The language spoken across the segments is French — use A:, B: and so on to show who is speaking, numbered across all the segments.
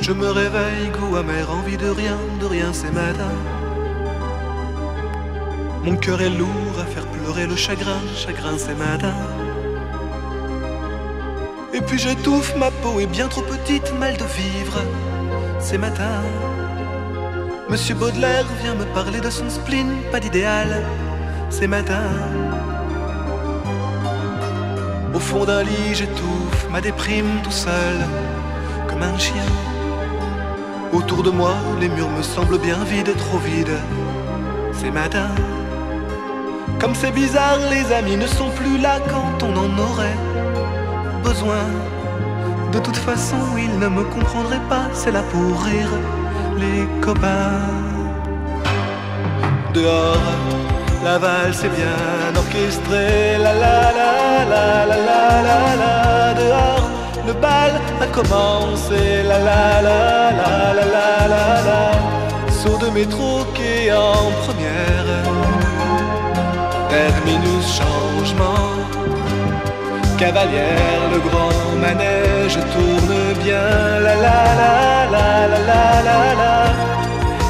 A: Je me réveille, goût amer, envie de rien c'est matin. Mon cœur est lourd à faire pleurer le chagrin c'est matin. Et puis j'étouffe, ma peau est bien trop petite, mal de vivre, c'est matin. Monsieur Baudelaire vient me parler de son spleen, pas d'idéal, c'est matin. Au fond d'un lit j'étouffe, ma déprime tout seul, comme un chien. Autour de moi, les murs me semblent bien vides, trop vides, c'est matin. Comme c'est bizarre, les amis ne sont plus là quand on en aurait besoin. De toute façon, ils ne me comprendraient pas, c'est là pour rire, les copains. Dehors, la valse est bien orchestrée, la la la la la la la la. Dehors, le bal a commencé, la la la la la la la la. Saut de métro qui est en première, terminus changement. Cavalière, le grand manège tourne bien, la la la la la la la la.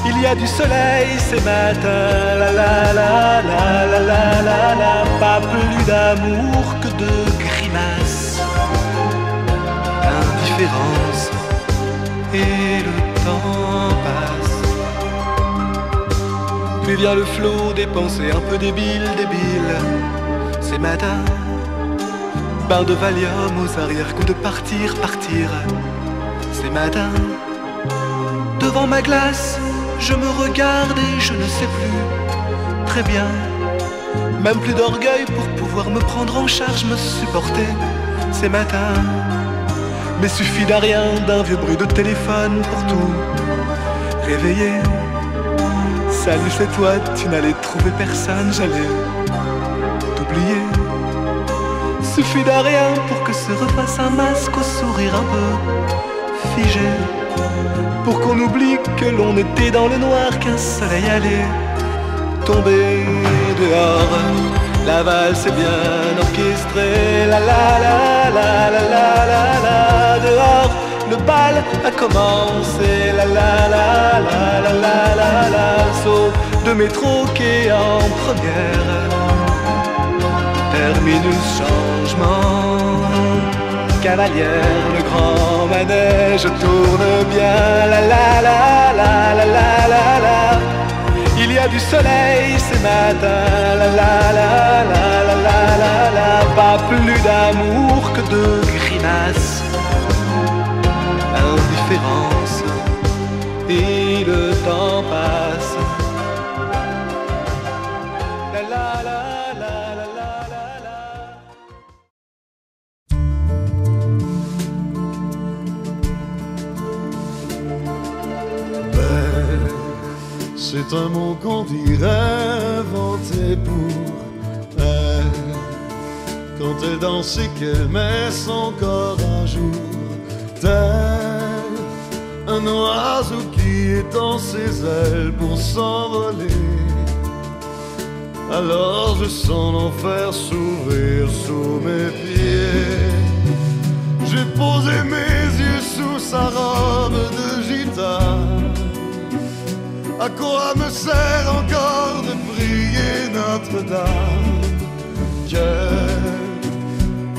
A: Il y a du soleil, c'est matin, la la la la la la la la. Pas plus d'amour que de grimaces, indifférence, et le temps passe. Puis vient le flot des pensées un peu débiles, c'est matin. Bain de Valium aux arrière-coups de partir, c'est matin. Devant ma glace, je me regarde et je ne sais plus très bien. Même plus d'orgueil pour pouvoir me prendre en charge, me supporter, c'est matin. Mais suffit d'un rien, d'un vieux bruit de téléphone pour tout réveiller. Salut, c'est toi, tu n'allais trouver personne, j'allais t'oublier. Suffit d'un rien pour que se refasse un masque au sourire un peu figé, pour qu'on oublie que l'on était dans le noir, qu'un soleil allait tomber. Dehors, la valse est bien orchestrée, la la la la la la la la. Dehors, le bal a commencé, la la la la la la la la. Saut de métro qui est en première, terminus changement. Cavalière, le grand manège tourne bien, la la la la la la la la. Il y a du soleil, c'est matin, la la la la la la la la. Pas plus d'amour que de grimaces, indifférence, et le temps passe. La la la.
B: C'est un mot qu'on dirait inventé pour elle, quand elle danse et qu'elle met son corps à jour, tel un oiseau qui étend ses ailes pour s'envoler. Alors je sens l'enfer s'ouvrir sous mes pieds. J'ai posé mes yeux sous sa robe de gitane. À quoi me sert encore de prier Notre-Dame? Dieu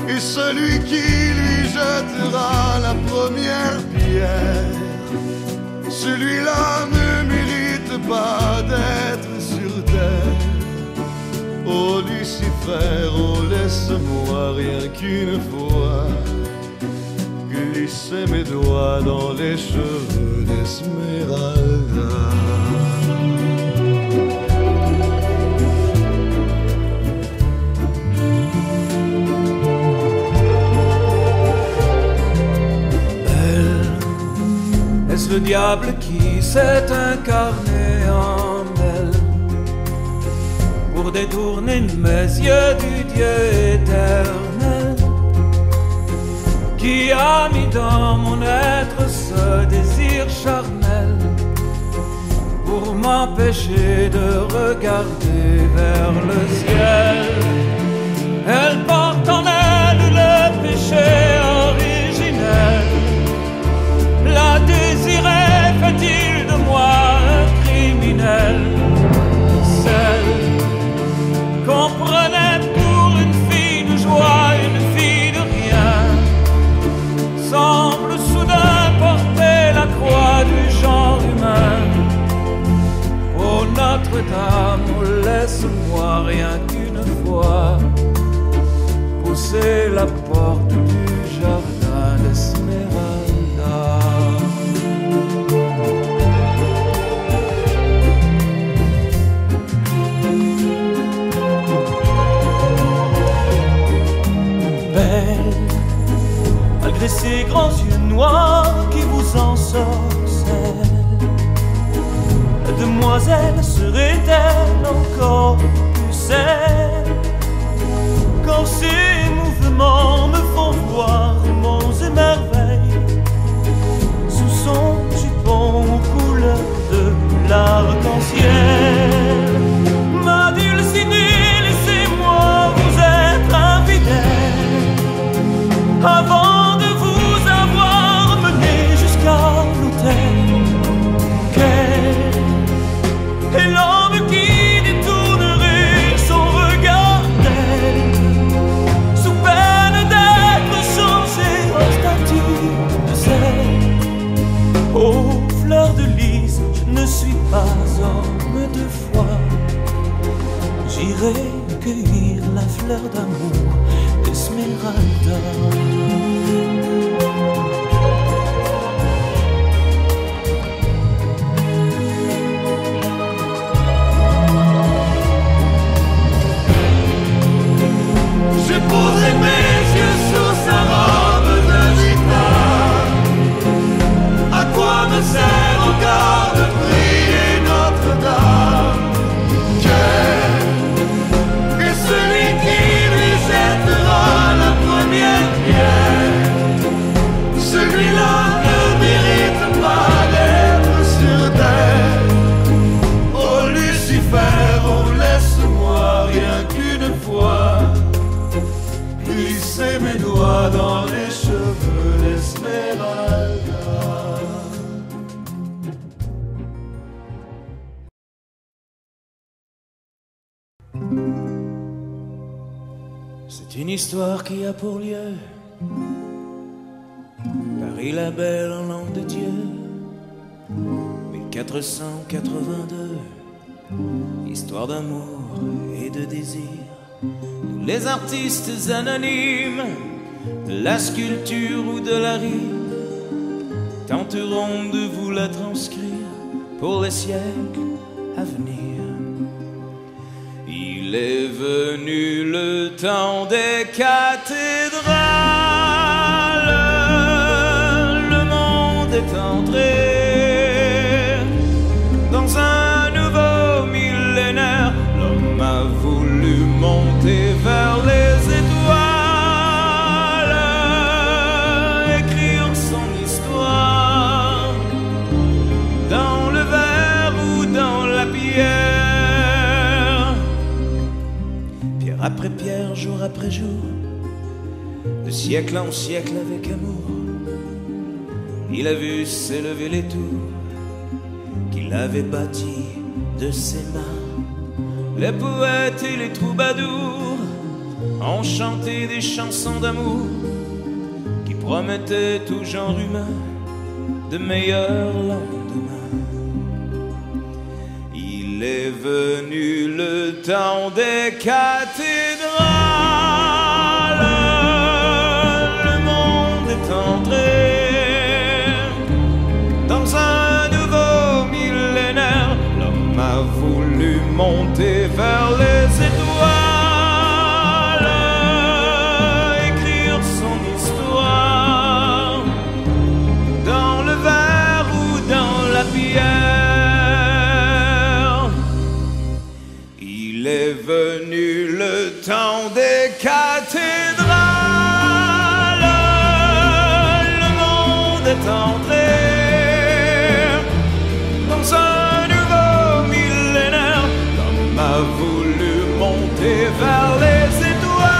B: est celui qui lui jettera la première pierre. Celui-là ne mérite pas d'être sur terre. Oh Lucifer, oh laisse-moi rien qu'une fois glisser mes doigts dans les cheveux d'Esmeralda.
C: Est-ce le diable qui s'est incarné en elle pour détourner mes yeux du Dieu éternel, qui a mis dans mon être ce désir charnel pour m'empêcher de regarder vers le ciel? Elle porte en elle le péché originel, la désir rien qu'une fois poussé la porte du jardin d'Esmeralda. Belle, malgré ses grands yeux noirs qui vous ensorcellent, la demoiselle serait-elle encore pucelle? Quand ses mouvements me font voir monts et merveilles, sous son jupon aux couleurs de l'arc-en-ciel. Ma Dulcinée, laissez-moi vous être infidèle avant de vous avoir mené jusqu'à l'autel. Quel est l'homme qui détournerait son regard d'elle, sous peine d'être changé en statue de sel? Ô fleur de lys, je ne suis pas homme de foi. J'irai cueillir la fleur d'amour d'Esmeralda.
B: Je poserai mes yeux sur sa robe de gitane. À quoi me sert encore de prier Notre-Dame? Que celui qui lui jettera la première pierre, celui-là ne mérite pas d'être sur terre. Oh Lucifer, oh laisse-moi rien qu'une fois glisser mes doigts dans les cheveux d'Esmeralda.
C: C'est une histoire qui a pour lieu Paris la belle en l'an de Dieu 1482. Histoire d'amour et de désir. Nous les artistes anonymes de la sculpture ou de la rime tenterons de vous la transcrire pour les siècles à venir. Il est venu le temps des cathédrales, le monde est entré dans un nouveau millénaire. L'homme a voulu monter vers les étoiles, écrire son histoire dans le verre ou dans la pierre. Après pierre, jour après jour, de siècle en siècle avec amour, il a vu s'élever les tours qu'il avait bâties de ses mains. Les poètes et les troubadours ont chanté des chansons d'amour qui promettaient tout genre humain de meilleurs lendemains. Il est venu le temps des cathédrales, le monde est entré dans un nouveau millénaire. L'homme a voulu monter vers les étoiles, écrire son histoire dans le verre ou dans la pierre. Il est venu le temps des cathédrales, le monde est entré dans un nouveau millénaire. L'homme a voulu monter vers les étoiles,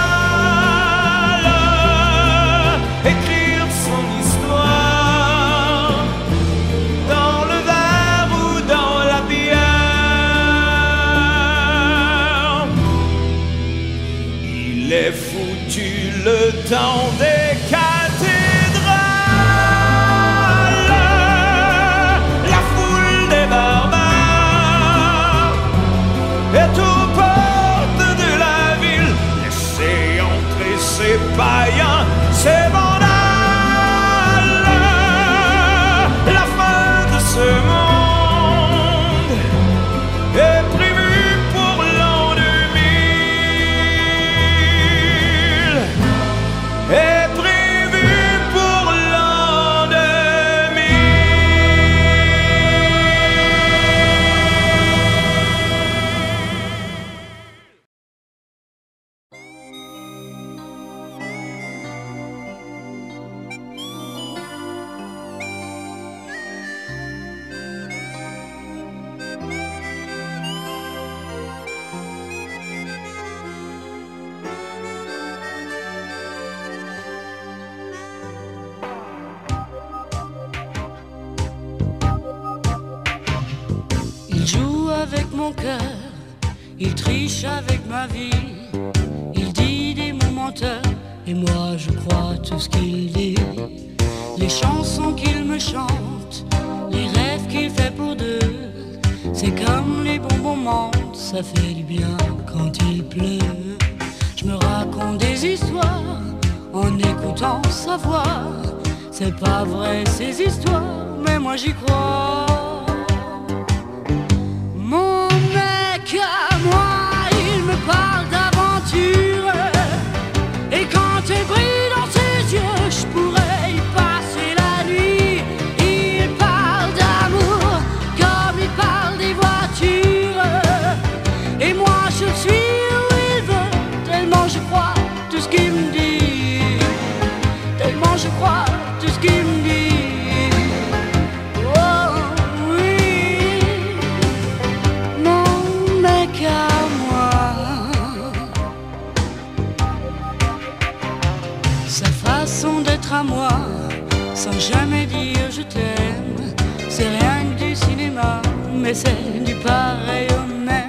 C: écrire son histoire dans le verre ou dans la pierre. Il est foutu le temps des cathédrales, la foule des barbares est aux portes
D: Il joue avec mon cœur, il triche avec ma vie. Il dit des mots menteurs, et moi je crois tout ce qu'il dit. Les chansons qu'il me chante, les rêves qu'il fait pour deux, c'est comme les bons moments, ça fait du bien quand il pleut. Je me raconte des histoires en écoutant sa voix. C'est pas vrai ces histoires, mais moi j'y crois. Mon mec à moi, il me parle d'aventure. Et quand elle brille dans ses yeux, je pourrais y passer la nuit. Il parle d'amour comme il parle des voitures. Et moi je suis où il veut, tellement je crois tout ce qu'il me dit. Tellement je crois tout ce qu'il me dit. Oh oui, mon mec à moi. Sa façon d'être à moi, sans jamais dire je t'aime, c'est rien que du cinéma, mais c'est du pareil au même.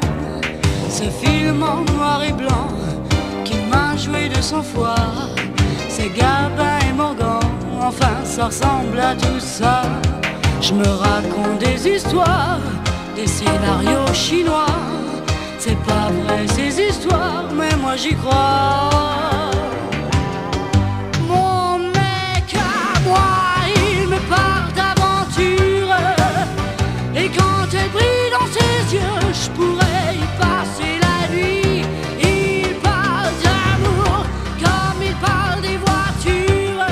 D: Ce film en noir et blanc qui m'a joué de sang-froid, c'est Gabin et Morgan, enfin ça ressemble à tout ça. Je me raconte des histoires, des scénarios chinois. C'est pas vrai ces histoires, mais moi j'y crois. Mon mec à moi, il me parle d'aventure. Et quand elle brille dans ses yeux, je pourrais y passer la nuit. Il parle d'amour comme il parle des voitures.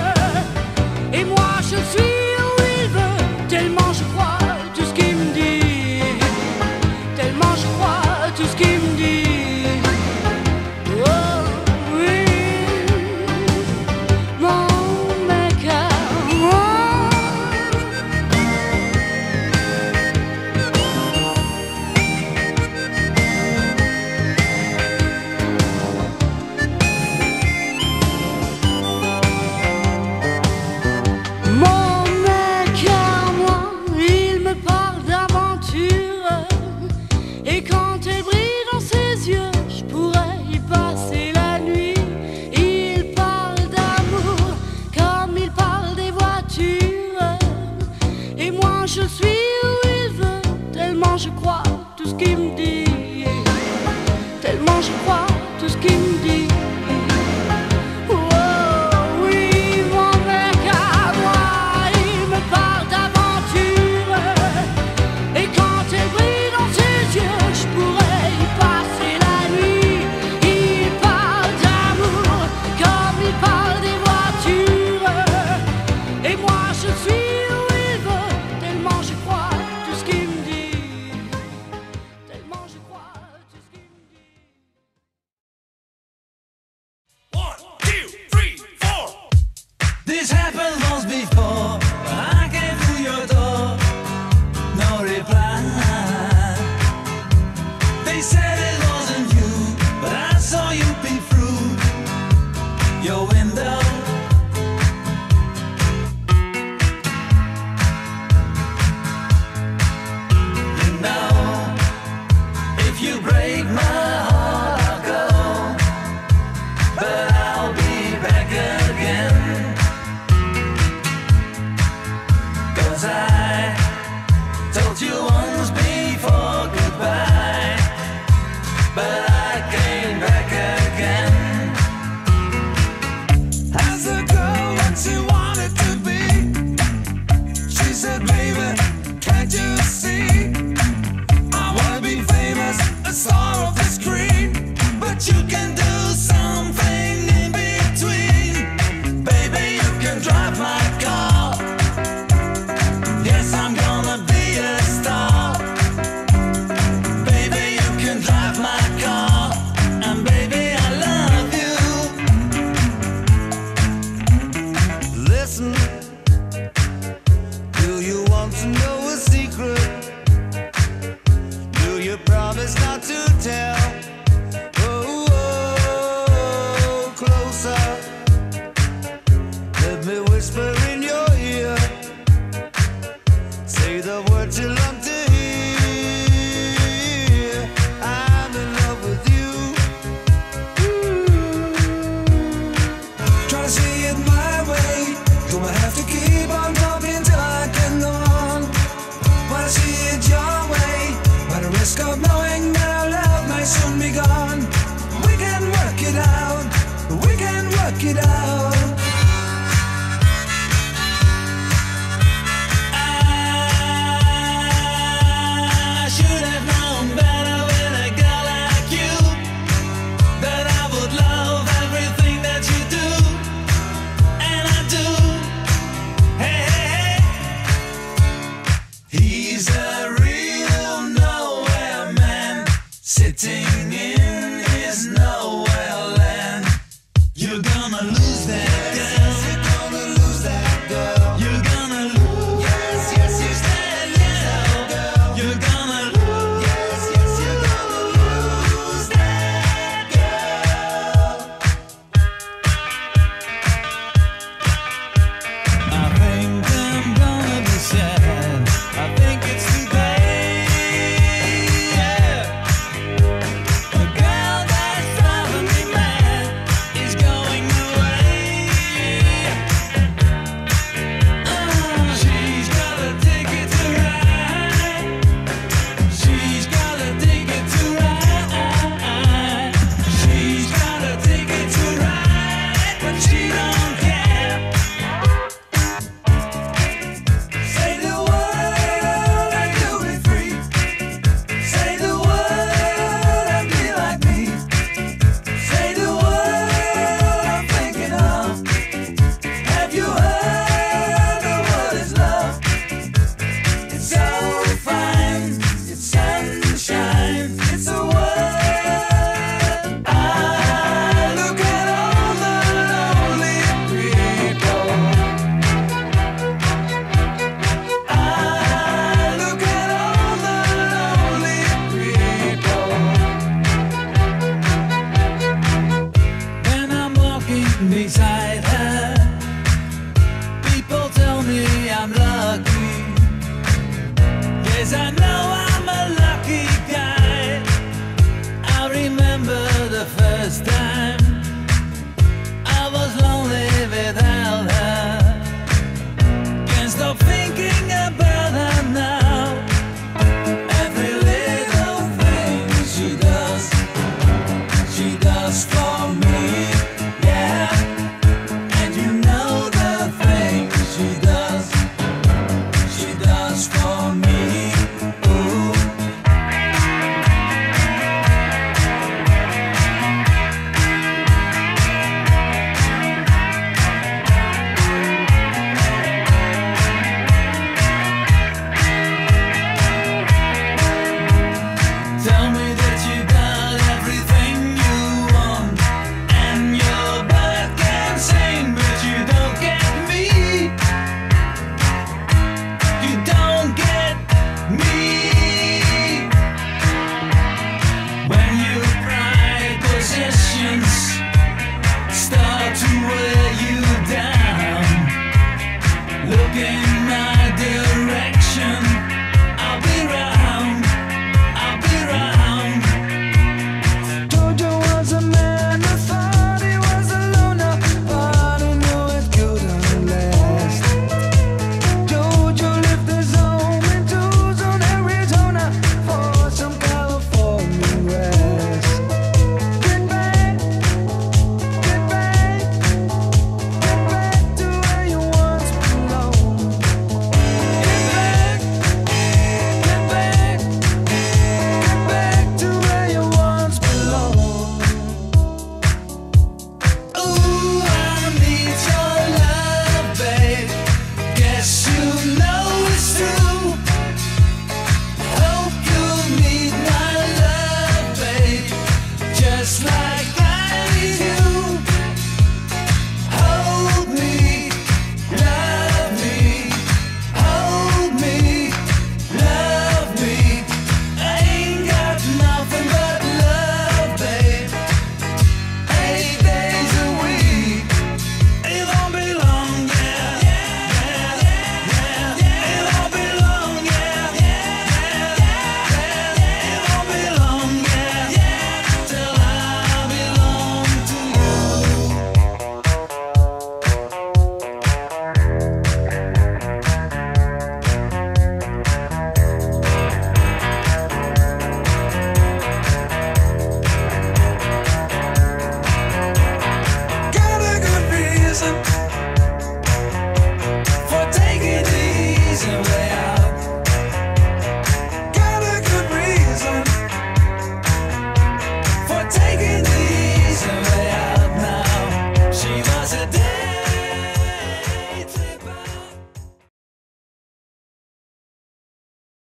D: Et moi je suis où il veut, tellement je crois tout ce qu'il me dit. Tellement je crois tout ce qu'il me dit. Oh oui, mon mec à moi. Mon mec à moi, il me parle d'aventure. Et quand elle brille dans ses yeux, je pourrais y passer la nuit. Il parle d'amour comme il parle des voitures. Et moi je suis où il veut, tellement je crois tout ce qu'il me dit. Tellement je crois tout ce qu'il me dit. Oh oui, mon mec à moi, il me parle d'aventure. Et quand elle brille dans ses yeux, je pourrais y passer la nuit. Il parle d'amour comme il parle des voitures. Et moi je suis où il veut, tellement je crois tout ce qu'il me dit. Tellement je crois tout ce qu'il me dit.
E: 1, 2, 3, 4. This happened once before. I came through your door, no reply. They said it wasn't you, but I saw you peep through your window. You know, if you break my heart, I'll go, but I'll be back again. 'Cause I told you once before goodbye, but I came back again. As a girl that she wanted to be, she said, baby, can't you see? I wanna be famous, a star of the screen, but you can do something in between. Baby, you can drive my car. Yes, I'm gonna be a star. it up.